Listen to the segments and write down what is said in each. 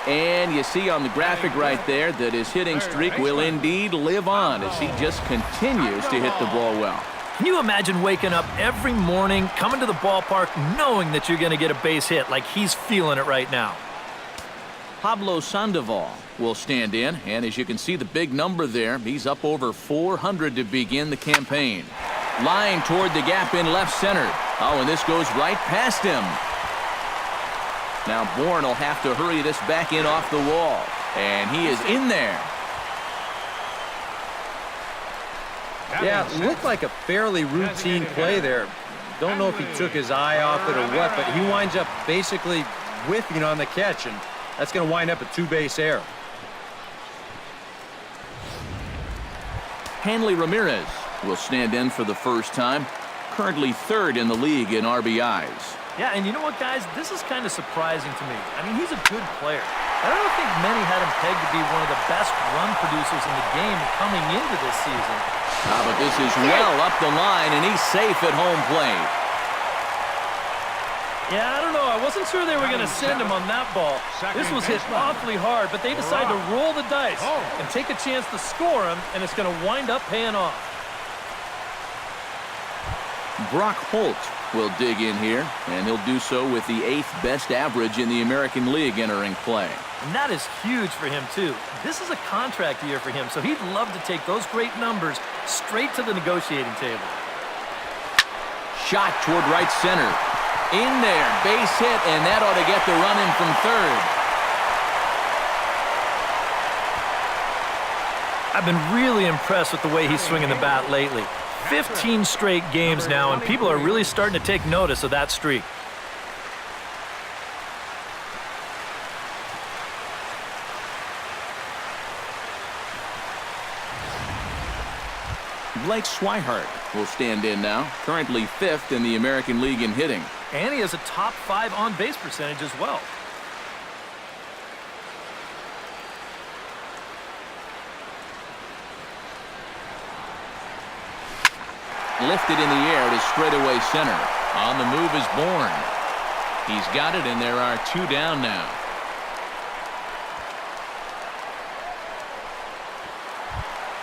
And you see on the graphic right there that his hitting streak will indeed live on as he just continues to hit the ball well. Can you imagine waking up every morning, coming to the ballpark, knowing that you're going to get a base hit like he's feeling it right now? Pablo Sandoval will stand in, and as you can see the big number there, he's up over 400 to begin the campaign. Line toward the gap in left center. Oh, and this goes right past him. Now Bourne will have to hurry this back in off the wall, and he is in there. Yeah, it looked like a fairly routine play there. Don't know if he took his eye off it or what, but he winds up basically whiffing on the catch, and that's going to wind up a two-base error. Hanley Ramirez will stand in for the first time, currently third in the league in RBIs. Yeah, and you know what, guys? This is kind of surprising to me. I mean, he's a good player. I don't think many had him pegged to be one of the best run producers in the game coming into this season. But this is well up the line, and he's safe at home plate. Yeah, I don't know. I wasn't sure they were going to send him on that ball. This was hit awfully hard, but they decided to roll the dice and take a chance to score him, and it's going to wind up paying off. Brock Holt will dig in here, and he'll do so with the 8th best average in the American League entering play. And that is huge for him, too. This is a contract year for him, so he'd love to take those great numbers straight to the negotiating table. Shot toward right center. In there, base hit, and that ought to get the run in from third. I've been really impressed with the way he's swinging the bat lately. 15 straight games now, and people are really starting to take notice of that streak. Blake Swihart will stand in now, currently 5th in the American League in hitting. And he has a top 5 on-base percentage as well. Lifted in the air to straightaway center. On the move is Bourne. He's got it, and there are 2 down now.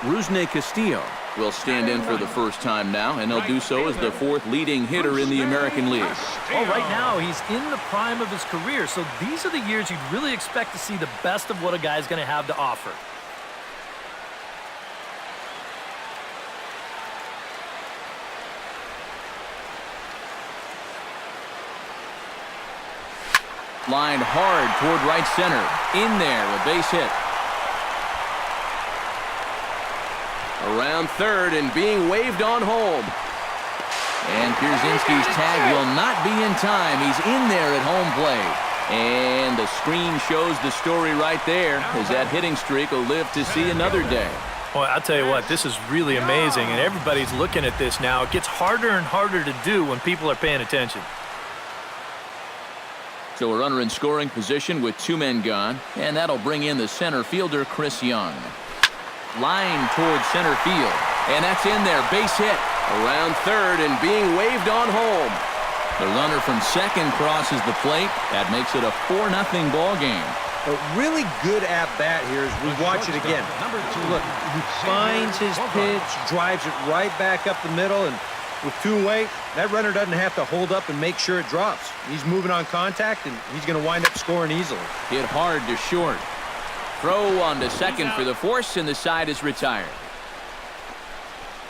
Rusney Castillo will stand in for the first time now, and he'll do so as the 4th leading hitter in the American League. Well, right now he's in the prime of his career, so these are the years you'd really expect to see the best of what a guy's going to have to offer. Lined hard toward right center. In there, a base hit. Around third and being waved on home. And Pierzynski's tag will not be in time. He's in there at home plate. And the screen shows the story right there, as that hitting streak will live to see another day. Boy, I'll tell you what, this is really amazing, and everybody's looking at this now. It gets harder and harder to do when people are paying attention. So a runner in scoring position with 2 men gone, and that'll bring in the center fielder, Chris Young. Line towards center field, and that's in there, base hit. Around third and being waved on home. The runner from second crosses the plate. That makes it a 4-0 ball game. A really good at-bat here as we watch it again. Look, he finds his pitch, drives it right back up the middle, and with 2 away, that runner doesn't have to hold up and make sure it drops. He's moving on contact, and he's going to wind up scoring easily. Hit hard to short. Throw on to second for the force, and the side is retired.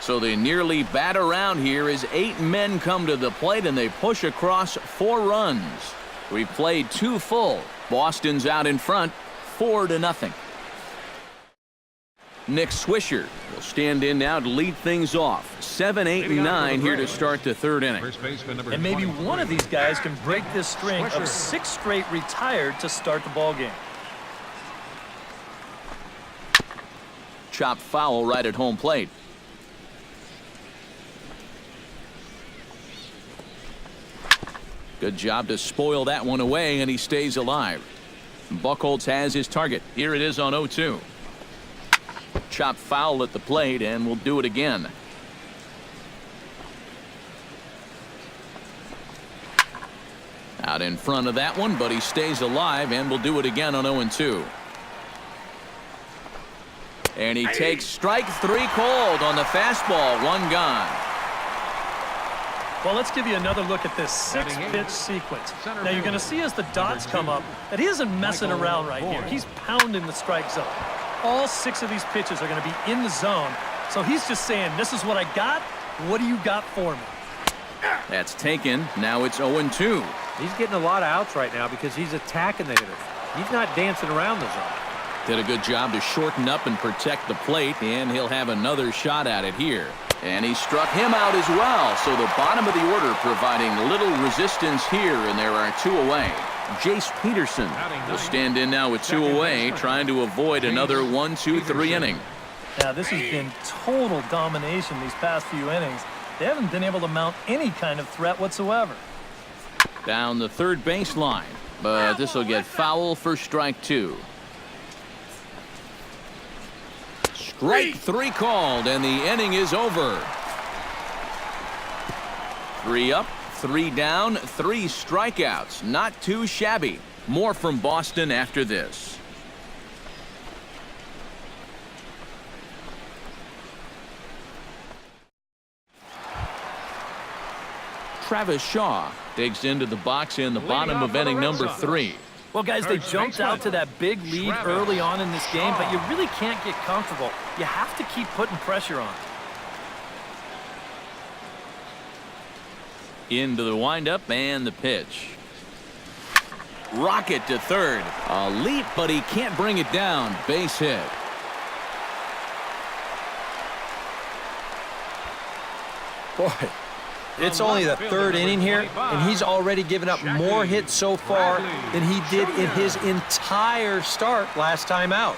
So they nearly bat around here as 8 men come to the plate, and they push across 4 runs. We played 2 full. Boston's out in front, 4-0. Nick Swisher will stand in now to lead things off. 7, 8, and 9 here to start the 3rd inning. And maybe one of these guys can break this string of 6 straight retired to start the ball game. Chopped foul right at home plate. Good job to spoil that one away, and he stays alive. Buchholz has his target. Here it is on 0-2. Chopped foul at the plate, and we'll do it again. Out in front of that one, but he stays alive and will do it again on 0-2. And he takes strike 3 cold on the fastball. 1 gone. Well, let's give you another look at this 6-pitch sequence. Now, you're going to see as the dots come up that he isn't messing around right here. He's pounding the strike zone. All 6 of these pitches are going to be in the zone. So he's just saying, this is what I got. What do you got for me? That's taken. Now it's 0-2. He's getting a lot of outs right now because he's attacking the hitter. He's not dancing around the zone. Did a good job to shorten up and protect the plate, and he'll have another shot at it here. And he struck him out as well, so the bottom of the order providing little resistance here, and there are 2 away. Jace Peterson will stand in now with 2 away, trying to avoid another 1-2-3 inning. Now, this has been total domination these past few innings. They haven't been able to mount any kind of threat whatsoever. Down the third baseline, but this will get foul for strike 2. Strike 3 called, and the inning is over. 3 up, 3 down, 3 strikeouts. Not too shabby. More from Boston after this. Travis Shaw digs into the box in the bottom of inning number 3. Well, guys, they jumped out to that big lead early on in this game, but you really can't get comfortable. You have to keep putting pressure on. Into the windup and the pitch. Rocket to third. A leap, but he can't bring it down. Base hit. Boy, it's only the 3rd inning here, and he's already given up more hits so far than he did in his entire start last time out.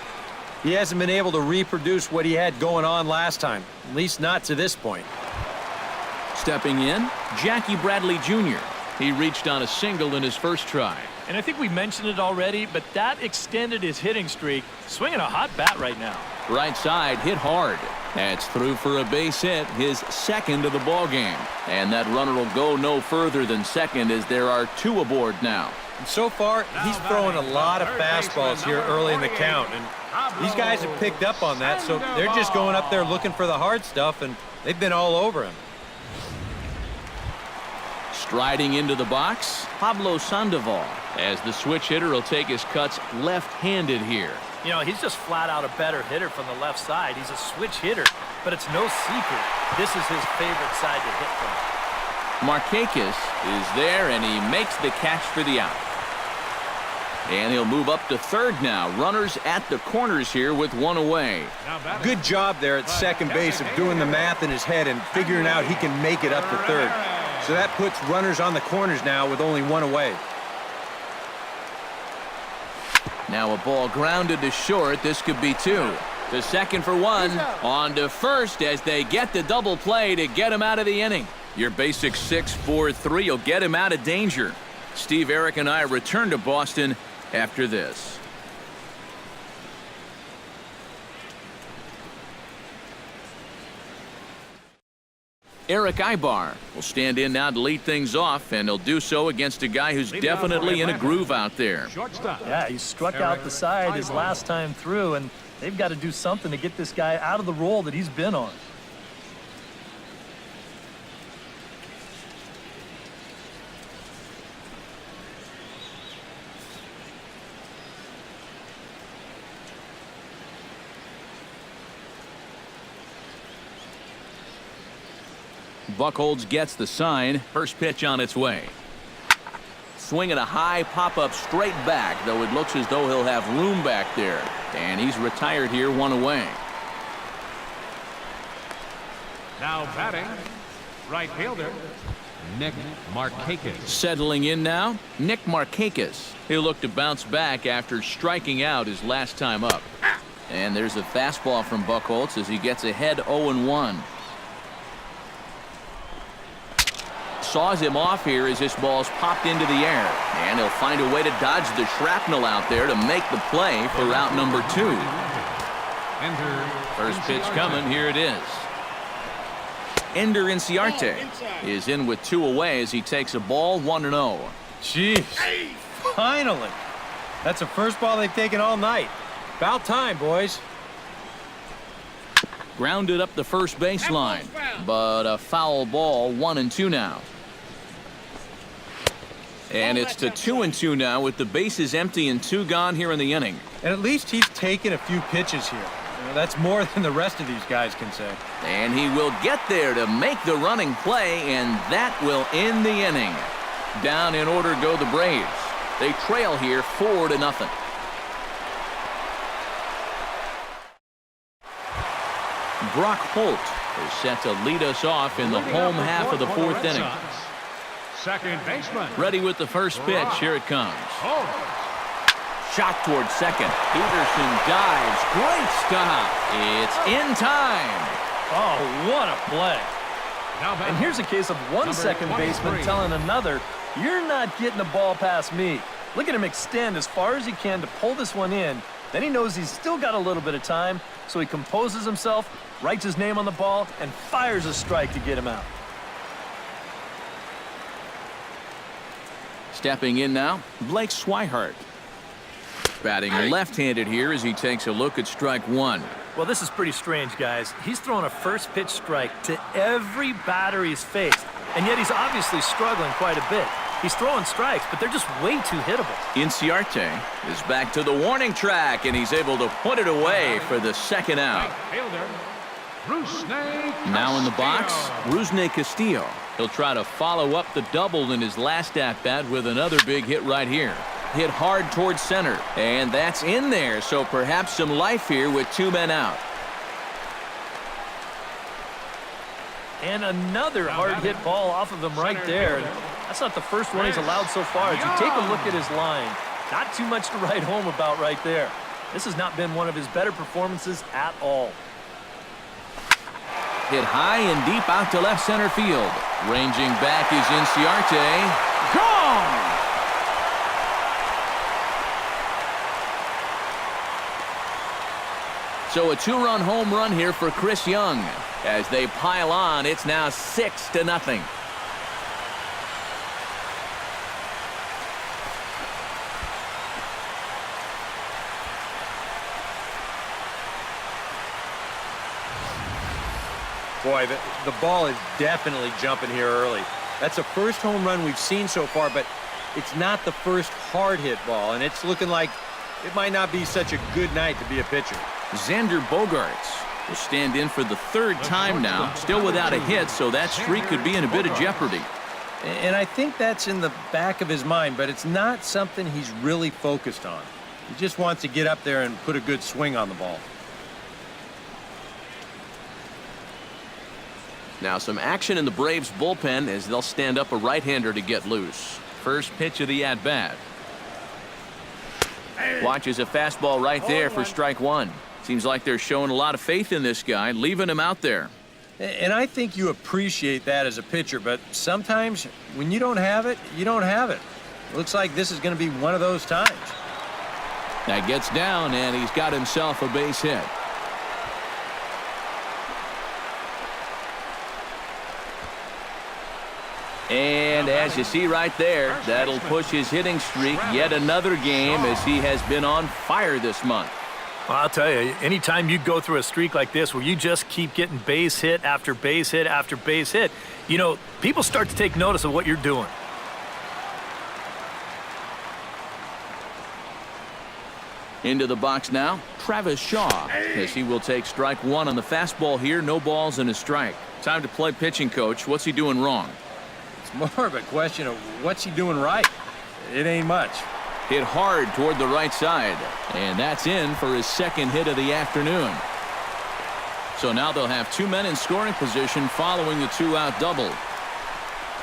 He hasn't been able to reproduce what he had going on last time, at least not to this point. Stepping in, Jackie Bradley Jr. He reached on a single in his first try. And I think we mentioned it already, but that extended his hitting streak. Swinging a hot bat right now. Right side hit hard. That's through for a base hit, his 2nd of the ball game. And that runner will go no further than second as there are 2 aboard now. And so far, he's throwing a lot of fastballs here early in the count. And these guys have picked up on that, so they're just going up there looking for the hard stuff, and they've been all over him. Striding into the box, Pablo Sandoval, as the switch hitter will take his cuts left-handed here. You know, he's just flat out a better hitter from the left side. He's a switch hitter, but it's no secret. This is his favorite side to hit from. Markakis is there, and he makes the catch for the out. And he'll move up to third now. Runners at the corners here with 1 away. Good job there at second base of doing the math in his head and figuring out he can make it up to third. So that puts runners on the corners now with only 1 away. Now a ball grounded to short. This could be 2. To second for 1. On to first as they get the double play to get him out of the inning. Your basic 6-4-3 will get him out of danger. Steve, Eric, and I return to Boston after this. Eric Ibar will stand in now to lead things off, and he'll do so against a guy who's definitely in a groove out there. Yeah, he struck out the side his last time through, and they've got to do something to get this guy out of the role that he's been on. Buchholz gets the sign. First pitch on its way. Swinging a high pop-up straight back, though it looks as though he'll have room back there. And he's retired here, 1 away. Now batting, right fielder, Nick Markakis. Settling in now, Nick Markakis. He'll look to bounce back after striking out his last time up. And there's a fastball from Buchholz as he gets ahead 0-1. Saws him off here as this ball's popped into the air. And he'll find a way to dodge the shrapnel out there to make the play for route number 2. First pitch coming. Here it is. Ender Inciarte is in with 2 away as he takes a ball 1-0. Jeez. Finally. That's the first ball they've taken all night. About time, boys. Grounded up the first baseline, but a foul ball, 1-2 now. And it's to 2-2 now with the bases empty and 2 gone here in the inning. And at least he's taken a few pitches here. That's more than the rest of these guys can say. And he will get there to make the running play, and that will end the inning. Down in order go the Braves. They trail here 4-0. Brock Holt is set to lead us off in the home half of the 4th inning. Second baseman. Ready with the first pitch. Here it comes. Shot towards second. Peterson dives. Great stop. It's in time. Oh, what a play. And here's a case of one second baseman telling another, you're not getting the ball past me. Look at him extend as far as he can to pull this one in. Then he knows he's still got a little bit of time, so he composes himself, writes his name on the ball, and fires a strike to get him out. Stepping in now, Blake Swihart. Batting left-handed here as he takes a look at strike 1. Well, this is pretty strange, guys. He's throwing a first pitch strike to every batter he's faced, and yet he's obviously struggling quite a bit. He's throwing strikes, but they're just way too hittable. Inciarte is back to the warning track, and he's able to put it away for the second out. Now in the box, Rusney Castillo. He'll try to follow up the double in his last at-bat with another big hit right here. Hit hard towards center, and that's in there, so perhaps some life here with 2 men out. And another hard hit ball off of him right there. That's not the first one he's allowed so far. As you take a look at his line, not too much to write home about right there. This has not been one of his better performances at all. Hit high and deep out to left center field. Ranging back is Inciarte. Gone! So a 2-run home run here for Chris Young. As they pile on, it's now 6-0. Boy, the ball is definitely jumping here early. That's the first home run we've seen so far, but it's not the first hard hit ball, and it's looking like it might not be such a good night to be a pitcher. Xander Bogaerts will stand in for the 3rd time now, still without a hit, so that streak could be in a bit of jeopardy. And I think that's in the back of his mind, but it's not something he's really focused on. He just wants to get up there and put a good swing on the ball. Now some action in the Braves bullpen as they'll stand up a right-hander to get loose. First pitch of the at-bat. Watches a fastball right there for strike 1. Seems like they're showing a lot of faith in this guy, leaving him out there. And I think you appreciate that as a pitcher, but sometimes when you don't have it, you don't have it. Looks like this is going to be one of those times. That gets down, and he's got himself a base hit. And as you see right there, that'll push his hitting streak yet another game as he has been on fire this month. Well, I'll tell you, anytime you go through a streak like this where you just keep getting base hit after base hit after base hit, you know, people start to take notice of what you're doing. Into the box now, Travis Shaw, as he will take strike 1 on the fastball here. No balls and a strike. Time to play pitching, coach. What's he doing wrong? It's more of a question of what's he doing right. It ain't much. Hit hard toward the right side, and that's in for his 2nd hit of the afternoon. So now they'll have 2 men in scoring position following the 2-out double.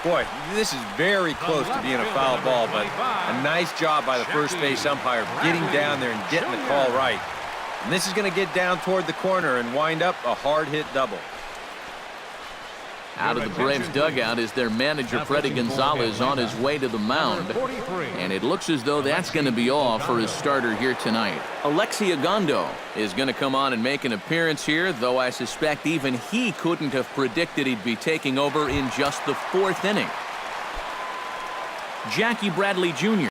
Boy, this is very close to being a foul ball, but a nice job by the first base umpire getting down there and getting the call right. And this is going to get down toward the corner and wind up a hard hit double. Out of the Braves dugout is their manager, Freddie Gonzalez, on his way to the mound. And it looks as though that's going to be all for his starter here tonight. Alexi Agondo is going to come on and make an appearance here, though I suspect even he couldn't have predicted he'd be taking over in just the 4th inning. Jackie Bradley Jr.